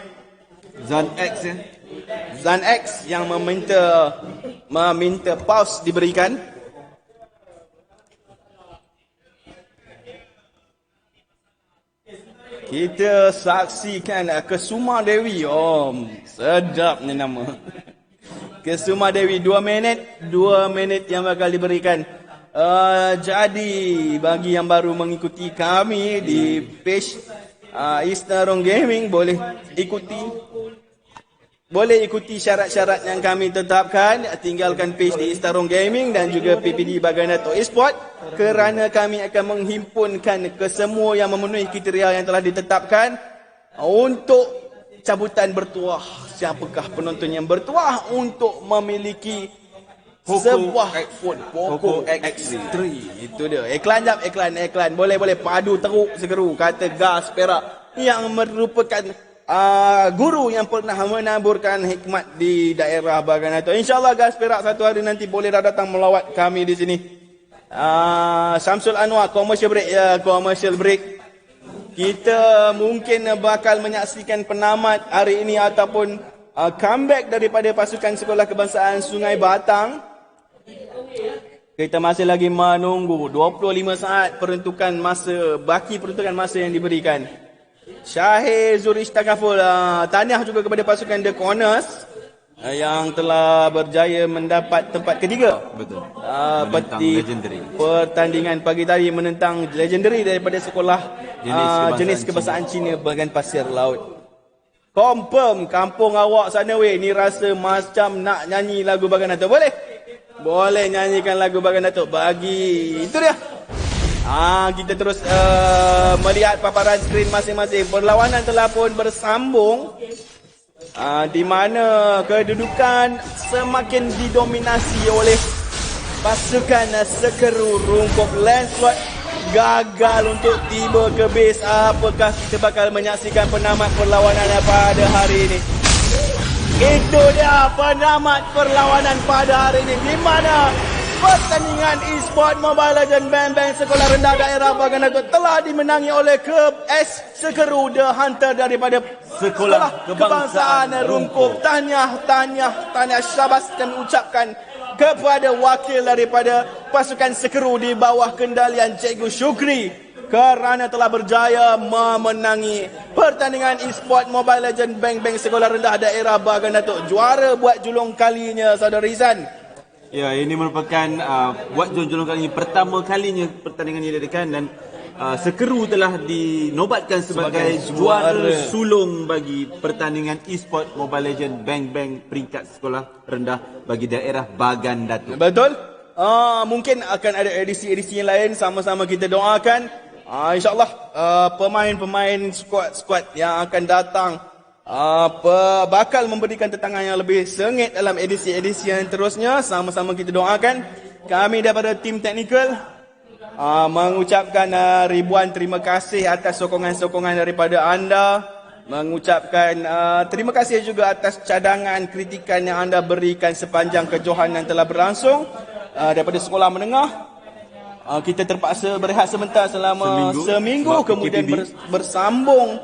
Zan X ya. Zan X yang meminta pause diberikan. Kita saksikan Kesuma Dewi. Oh, sedapnya nama. Kesuma Dewi, 2 minit yang bakal diberikan. Jadi bagi yang baru mengikuti kami di page Eastern Gaming, boleh ikuti syarat-syarat yang kami tetapkan. Tinggalkan page di Eastern Gaming dan juga PPD Bagan Dato' Esport, kerana kami akan menghimpunkan kesemua yang memenuhi kriteria yang telah ditetapkan untuk cabutan bertuah. Siapakah penonton yang bertuah untuk memiliki sebuah Poco X3? Itu dia. Iklan. Boleh padu teruk segeru kata gas perak yang merupakan guru yang pernah menaburkan hikmat di daerah Bagan Dato'. InsyaAllah gas perak satu hari nanti boleh datang melawat kami di sini. Samsul Anwar, commercial break. Kita mungkin bakal menyaksikan penamat hari ini ataupun comeback daripada pasukan Sekolah Kebangsaan Sungai Batang. Kita masih lagi menunggu 25 saat peruntukan masa yang diberikan. Syahir Zurish Takaful, tahniah juga kepada pasukan The Corners yang telah berjaya mendapat tempat ketiga. Betul. Menentang Legendary. Pertandingan pagi tadi menentang Legendary daripada sekolah jenis kebangsaan Cina Bagan Pasir Laut. Confirm kampung awak sana weh, ni rasa macam nak nyanyi lagu Bagan Dato'. Boleh nyanyikan lagu Bagan Dato' bagi. Itu dia. Kita terus melihat paparan skrin masing-masing. Perlawanan telah pun bersambung. Di mana kedudukan semakin didominasi oleh pasukan Sekeru Rungkup. Lancelot gagal untuk tiba ke base. Apakah kita bakal menyaksikan penamat perlawanan pada hari ini? Itu dia penamat perlawanan pada hari ini, di mana pertandingan e-sport Mobile Legends Bang Bang Sekolah Rendah Daerah Bagan Dato' telah dimenangi oleh Sekeru The Hunter daripada Sekolah Kebangsaan Rungkup. Tahniah syabas kami ucapkan kepada wakil daripada pasukan Sekeru di bawah kendalian Cikgu Syukri kerana telah berjaya memenangi pertandingan e-sport Mobile Legends Bang Bang Sekolah Rendah Daerah Bagan Dato'. Juara buat julung kalinya, Saudara Izan. Ya, ini merupakan buat julung kali ini pertama kalinya pertandingan ini diadakan, dan Sekeru telah dinobatkan sebagai juara sulung bagi pertandingan e-sport Mobile Legends Bang Bang peringkat sekolah rendah bagi daerah Bagan Dato'. Betul. Mungkin akan ada edisi-edisi yang lain, sama-sama kita doakan. InsyaAllah pemain-pemain skuad yang akan datang bakal memberikan tentangan yang lebih sengit dalam edisi-edisi yang terusnya. Sama-sama kita doakan. Kami daripada tim teknikal mengucapkan ribuan terima kasih atas sokongan-sokongan daripada anda. mengucapkan terima kasih juga atas cadangan kritikan yang anda berikan sepanjang kejohanan yang telah berlangsung daripada sekolah menengah. Kita terpaksa berehat sebentar selama seminggu kemudian bersambung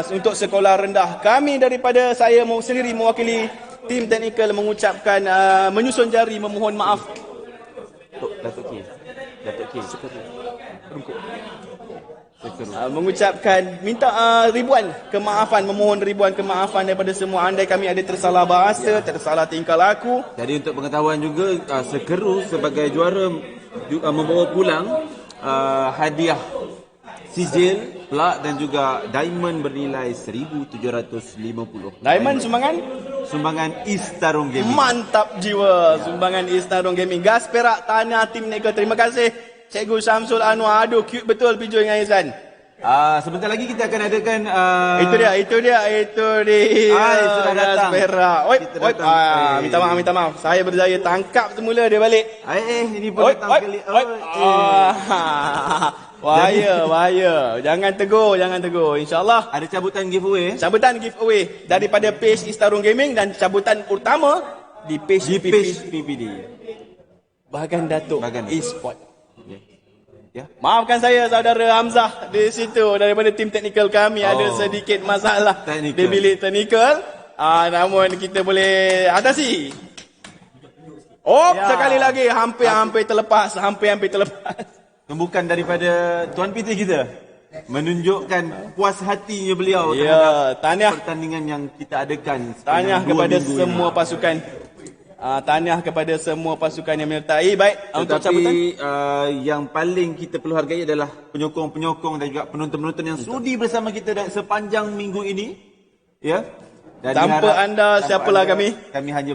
untuk sekolah rendah. Kami daripada saya sendiri mewakili tim teknikal mengucapkan menyusun jari memohon maaf. Datuk K. Mengucapkan minta memohon ribuan kemaafan daripada semua. Andai kami ada tersalah bahasa, tersalah tingkah laku. Jadi untuk pengetahuan juga, Sekeru sebagai juara membawa pulang hadiah sijil, plak dan juga diamond bernilai 1,750. Diamond Sumbangan East Tarung Gaming. Mantap jiwa sumbangan East Tarung Gaming. Gas perak tahniah tim Nego. Terima kasih Cikgu Syamsul Anwar. Aduh cute betul Pijo dengan Izan. Sebentar lagi kita akan adakan Itu dia. sudah gas datang. perak. Minta maaf. Saya berjaya tangkap semula dia balik. ini pun datang sekali. Bahaya. Jangan tegur. InsyaAllah Ada cabutan giveaway. cabutan giveaway daripada page East Tarung Gaming dan cabutan utama di page PPD. Bahagian Datuk Bahagian. e-sport. Ya. Maafkan saya saudara Hamzah di situ daripada tim teknikal kami ada sedikit masalah Teknikal. di bilik teknikal. Namun kita boleh atasi. Sekali lagi hampir terlepas. Bukan daripada Tuan PT kita menunjukkan puas hatinya beliau Ya, tahniah. pertandingan yang kita adakan. Tahniah sepanjang 2 kepada minggu semua ini. pasukan. Tahniah kepada semua pasukan yang menyertai. Baik, untuk cabutan. Tetapi yang paling kita perlu hargai adalah penyokong-penyokong dan juga penonton-penonton yang sudi bersama kita sepanjang minggu ini. Ya. Dan Tanpa anda, siapalah kami. Kami hanya